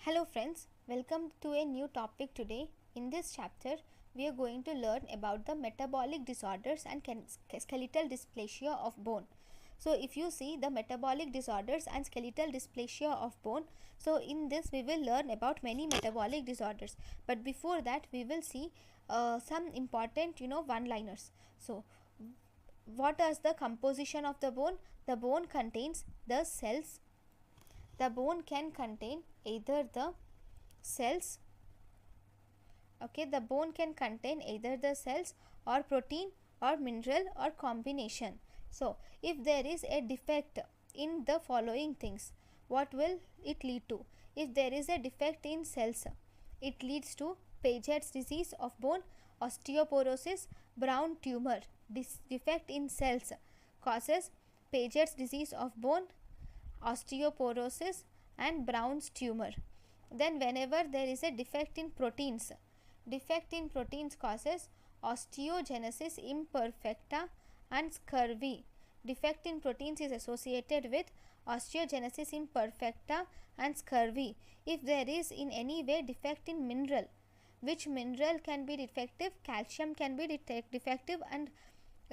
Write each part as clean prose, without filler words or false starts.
Hello friends, welcome to a new topic today. In this chapter, we are going to learn about the metabolic disorders and skeletal dysplasia of bone. So if you see the metabolic disorders and skeletal dysplasia of bone, so in this we will learn about many metabolic disorders. But before that we will see some important one-liners. So what is the composition of the bone? The bone contains the cells. The bone can contain either the cells, the bone can contain either the cells or protein or mineral or combination. So if there is a defect in the following things, what will it lead to? If there is a defect in cells, it leads to Paget's disease of bone, osteoporosis, brown tumor. This defect in cells causes Paget's disease of bone, osteoporosis and Brown's tumor. Then whenever there is a defect in proteins causes osteogenesis imperfecta and scurvy. Defect in proteins is associated with osteogenesis imperfecta and scurvy. If there is in any way defect in mineral, which mineral can be defective? Calcium can be defective, and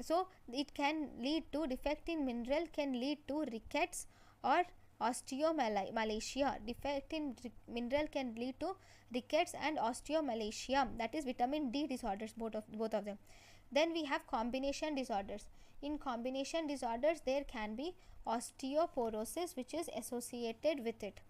so it can lead to defect in mineral can lead to rickets or osteomalacia. Defect in mineral can lead to rickets and osteomalacia, that is vitamin D disorders, both of them. Then we have combination disorders. In combination disorders there can be osteoporosis which is associated with it.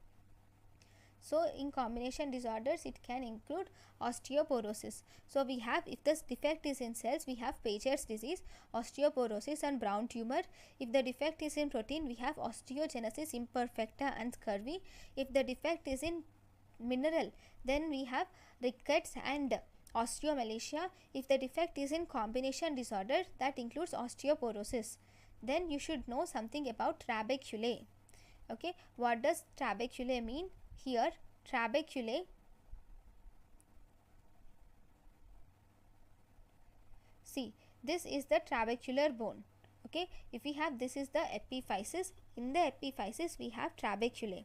So in combination disorders it can include osteoporosis. So we have, if this defect is in cells, we have Paget's disease, osteoporosis and brown tumor. If the defect is in protein, we have osteogenesis imperfecta and scurvy. If the defect is in mineral, then we have rickets and osteomalacia. If the defect is in combination disorder, that includes osteoporosis. Then you should know something about trabeculae. Okay, what does trabeculae mean? Here trabeculae, see, this is the trabecular bone. Okay, if we have, this is the epiphysis. In the epiphysis we have trabeculae.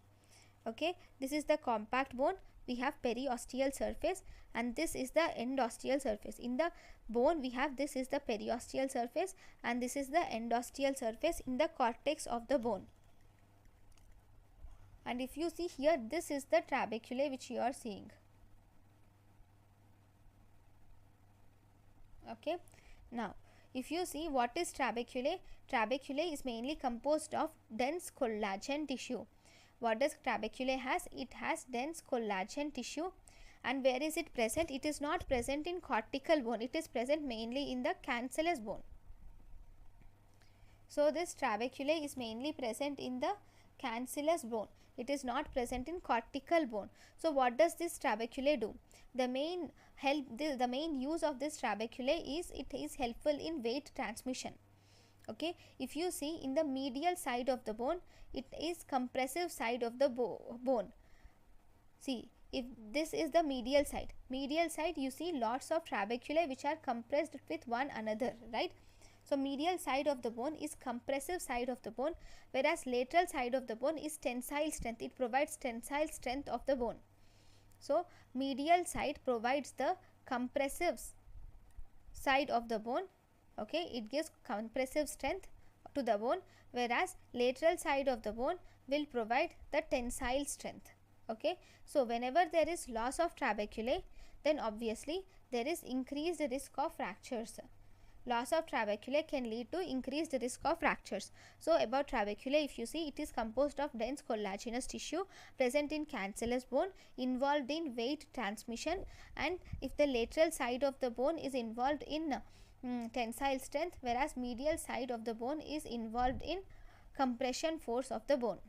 Okay, this is the compact bone, we have periosteal surface, and this is the endosteal surface. In the bone we have, this is the periosteal surface and this is the endosteal surface in the cortex of the bone. And if you see here, this is the trabeculae which you are seeing. Okay, now if you see what is trabeculae, trabeculae is mainly composed of dense collagen tissue. What does trabeculae has? It has dense collagen tissue. And where is it present? It is not present in cortical bone, it is present mainly in the cancellous bone. So this trabeculae is mainly present in the cancellous bone, it is not present in cortical bone. So what does this trabeculae do? The main use of this trabeculae is, it is helpful in weight transmission. Okay, if you see in the medial side of the bone, it is compressive side of the bone. See, if this is the medial side you see lots of trabeculae which are compressed with one another, right? So medial side of the bone is compressive side of the bone, whereas lateral side of the bone is tensile strength. It provides tensile strength of the bone. So medial side provides the compressive side of the bone. Okay, it gives compressive strength to the bone, whereas lateral side of the bone will provide the tensile strength. Okay, so whenever there is loss of trabeculae, then obviously there is increased risk of fractures. Loss of trabeculae can lead to increased risk of fractures. So about trabeculae, if you see, it is composed of dense collagenous tissue present in cancellous bone, involved in weight transmission, and if the lateral side of the bone is involved in tensile strength, whereas medial side of the bone is involved in compression force of the bone.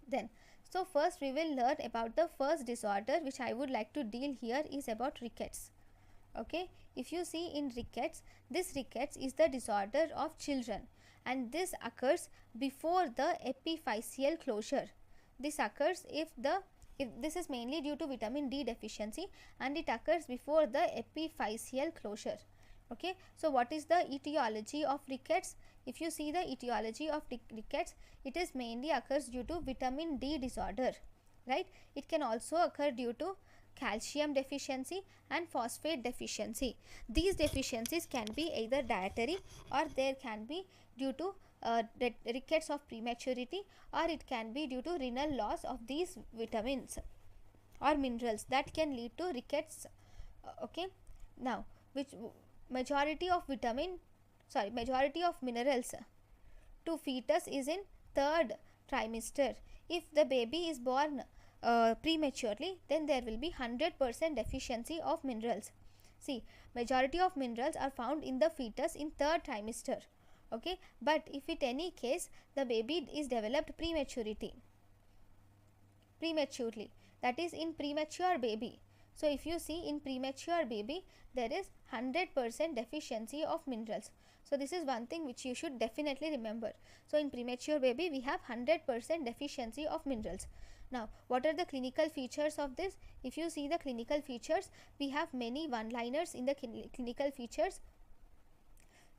Then, so first we will learn about the first disorder which I would like to deal here is about rickets. Okay, if you see in rickets, this rickets is the disorder of children, and this occurs before the epiphyseal closure. This occurs if this is mainly due to vitamin D deficiency, and it occurs before the epiphyseal closure. Okay, so what is the etiology of rickets? If you see the etiology of rickets, it is mainly occurs due to vitamin D disorder, right? It can also occur due to calcium deficiency and phosphate deficiency. These deficiencies can be either dietary, or there can be due to rickets of prematurity, or it can be due to renal loss of these vitamins or minerals that can lead to rickets. Okay, now which majority of minerals to fetus is in third trimester. If the baby is born prematurely, then there will be 100% deficiency of minerals. See, majority of minerals are found in the fetus in third trimester. Okay, but if in any case the baby is developed prematurely, that is in premature baby. So if you see in premature baby, there is 100% deficiency of minerals. So this is one thing which you should definitely remember. So in premature baby we have 100% deficiency of minerals. Now what are the clinical features of this? If you see the clinical features, we have many one-liners in the clinical features.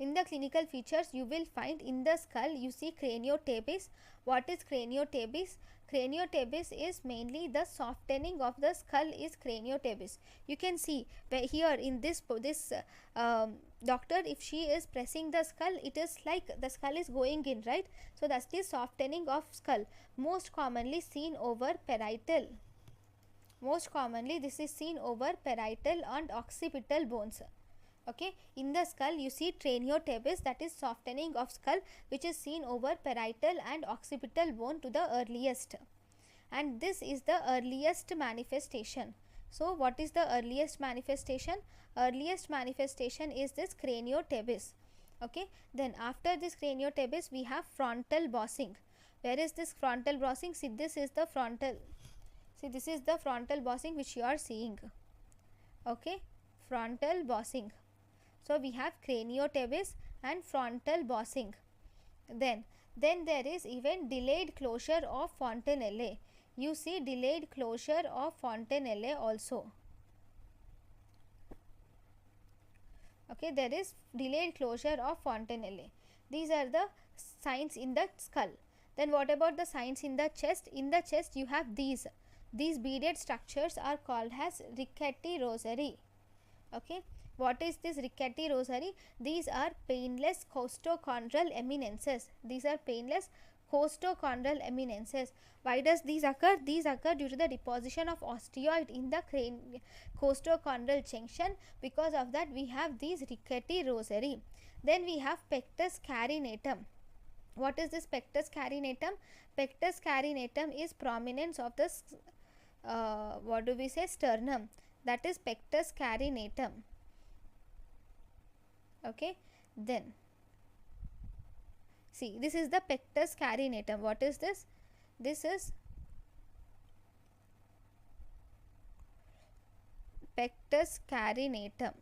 In the clinical features, you will find in the skull, you see craniotabes. What is craniotabes? Craniotabes is mainly the softening of the skull is craniotabes. You can see here in this doctor, if she is pressing the skull, it is like the skull is going in, right? So that's the softening of skull, most commonly seen over parietal. Most commonly this is seen over parietal and occipital bones. Okay, in the skull you see craniotabes, that is softening of skull, which is seen over parietal and occipital bone to the earliest, and this is the earliest manifestation. So what is the earliest manifestation? Earliest manifestation is this craniotabes. Okay, then after this craniotabes we have frontal bossing. Where is this frontal bossing? See, this is the frontal bossing which you are seeing. Okay, frontal bossing. So we have craniotabes and frontal bossing. Then there is even delayed closure of fontanelle. You see delayed closure of fontanelle also. Okay, there is delayed closure of fontanelle. These are the signs in the skull. Then what about the signs in the chest? In the chest you have these beaded structures are called as rickety rosary. Okay, what is this rickety rosary? These are painless costochondral eminences. These are painless costochondral eminences. Why does these occur? These occur due to the deposition of osteoid in the costochondral junction. Because of that we have these rickety rosary. Then we have pectus carinatum. What is this pectus carinatum? Pectus carinatum is prominence of the sternum. That is pectus carinatum. Okay, then see, this is the pectus carinatum. What is this? This is pectus carinatum.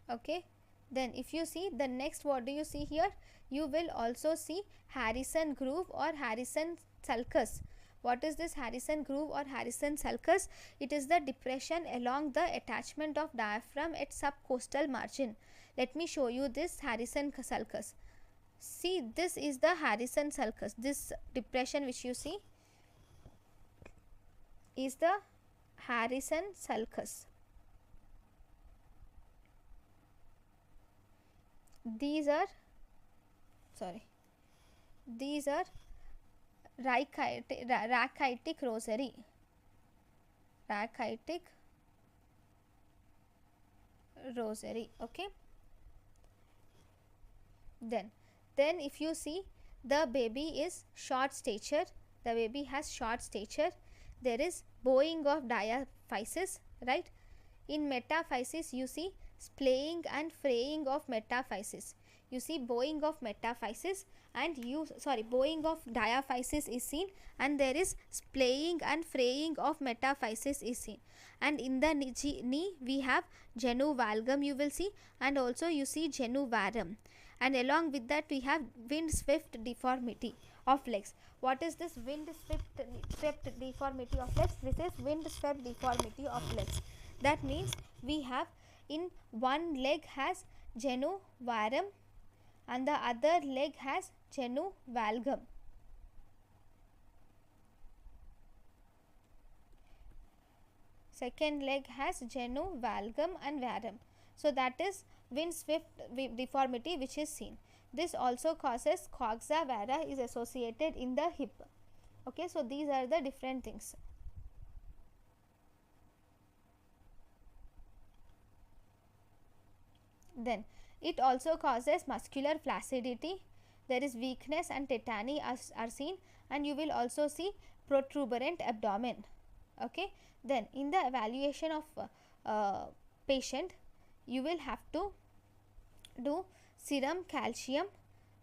Okay, then if you see the next, what do you see here? You will also see Harrison groove or Harrison sulcus. What is this Harrison groove or Harrison sulcus? It is the depression along the attachment of diaphragm at subcostal margin. Let me show you this Harrison sulcus. See, this is the Harrison sulcus. This depression which you see is the Harrison sulcus. These are rachitic rosary. Rachitic rosary. Okay, then if you see, the baby is short stature, the baby has short stature, there is bowing of diaphysis, right? In metaphysis you see splaying and fraying of metaphysis. You see bowing of metaphysis and bowing of diaphysis is seen, and there is splaying and fraying of metaphysis is seen. And in the knee we have genu valgum, you will see, and also you see genu varum, and along with that we have wind swept deformity of legs. What is this wind swept deformity of legs? This is wind swept deformity of legs. That means we have in one leg has genu varum and the other leg has genu valgum. Second leg has genu, valgum and varum. So that is wind swift deformity which is seen. This also causes coxa vara is associated in the hip. Okay, so these are the different things. Then it also causes muscular flaccidity. There is weakness and tetany are seen, and you will also see protuberant abdomen. Okay, then in the evaluation of patient, you will have to do serum calcium,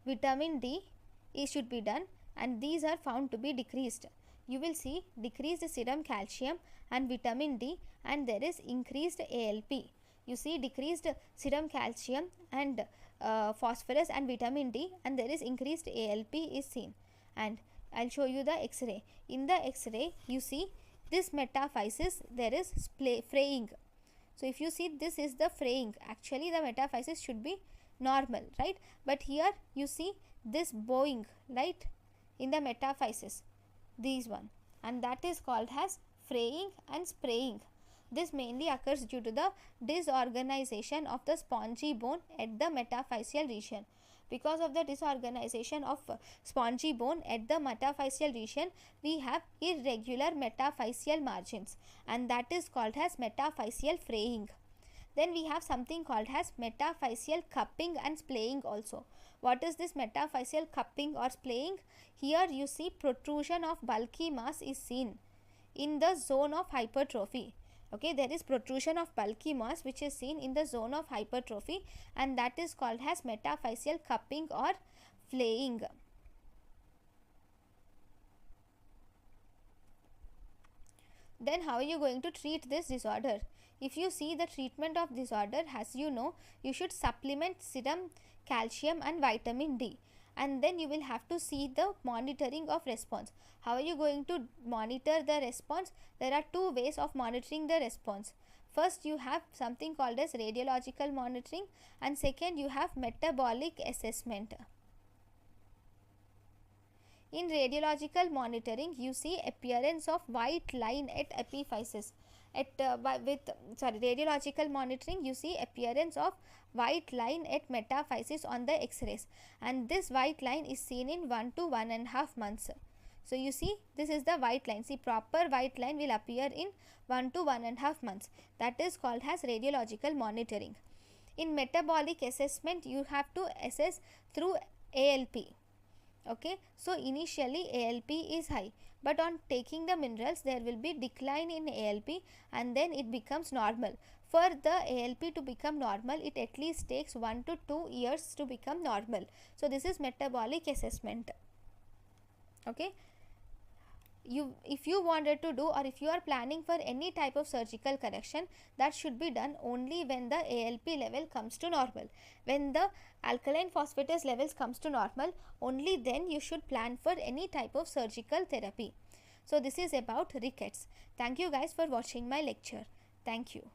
vitamin D, it should be done, and these are found to be decreased. You will see decreased serum calcium and vitamin D, and there is increased ALP. You see decreased serum calcium and phosphorus and vitamin D, and there is increased ALP is seen. And I'll show you the X-ray. In the X-ray, you see this metaphysis, there is fraying. So if you see, this is the fraying. Actually the metaphysis should be normal, right? But here you see this bowing, right, in the metaphysis, these one, and that is called as fraying and spraying. This mainly occurs due to the disorganization of the spongy bone at the metaphyseal region. Because of the disorganization of spongy bone at the metaphyseal region, we have irregular metaphyseal margins, and that is called as metaphyseal fraying. Then we have something called as metaphyseal cupping and splaying also. What is this metaphyseal cupping or splaying? Here you see protrusion of bulky mass is seen in the zone of hypertrophy. Okay, there is protrusion of bulky mass which is seen in the zone of hypertrophy, and that is called as metaphyseal cupping or flaying. Then how are you going to treat this disorder? If you see the treatment of disorder, as you know, you should supplement serum calcium and vitamin D, and then you will have to see the monitoring of response. How are you going to monitor the response? There are two ways of monitoring the response. First, you have something called as radiological monitoring, and second, you have metabolic assessment. In radiological monitoring, you see appearance of white line at epiphysis. Radiological monitoring, you see appearance of white line at metaphysis on the X-rays, and this white line is seen in 1 to 1.5 months. So you see, this is the white line. See, proper white line will appear in 1 to 1.5 months. That is called as radiological monitoring. In metabolic assessment, you have to assess through ALP. Okay, so initially ALP is high, but on taking the minerals there will be decline in ALP, and then it becomes normal. For the ALP to become normal, it at least takes 1 to 2 years to become normal. So this is metabolic assessment. Okay, if you wanted to do, or if you are planning for any type of surgical correction, that should be done only when the ALP level comes to normal. When the alkaline phosphatase levels comes to normal, only then you should plan for any type of surgical therapy. So this is about rickets. Thank you guys for watching my lecture. Thank you.